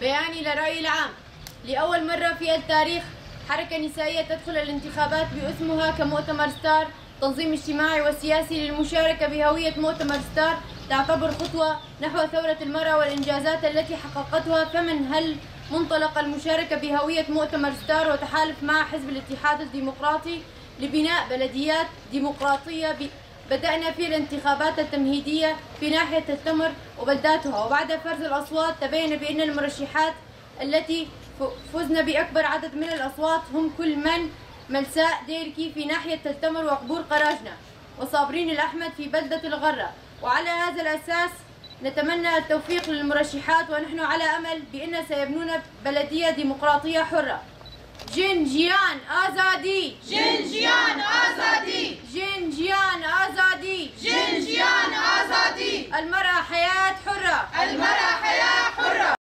بياني للرأي العام. لأول مرة في التاريخ حركة نسائية تدخل الانتخابات باسمها كمؤتمر ستار، تنظيم اجتماعي وسياسي للمشاركة بهوية مؤتمر ستار تعتبر خطوة نحو ثورة المرأة والإنجازات التي حققتها. فمن هل منطلق المشاركة بهوية مؤتمر ستار وتحالف مع حزب الاتحاد الديمقراطي لبناء بلديات ديمقراطية بدأنا في الانتخابات التمهيدية في ناحية التمر وبلداتها، وبعد فرز الأصوات تبين بأن المرشحات التي فزن بأكبر عدد من الأصوات هم كل من ملساء ديركي في ناحية التمر وقبور قراجنة وصابرين الأحمد في بلدة الغرة. وعلى هذا الأساس نتمنى التوفيق للمرشحات، ونحن على أمل بأن سيبنون بلدية ديمقراطية حرة. جنجيان آزادي، جنجيان آزادي، جنجيان آزادي، جنجيان آزادي. المرأة حياة حرة، المرأة حياة حرة.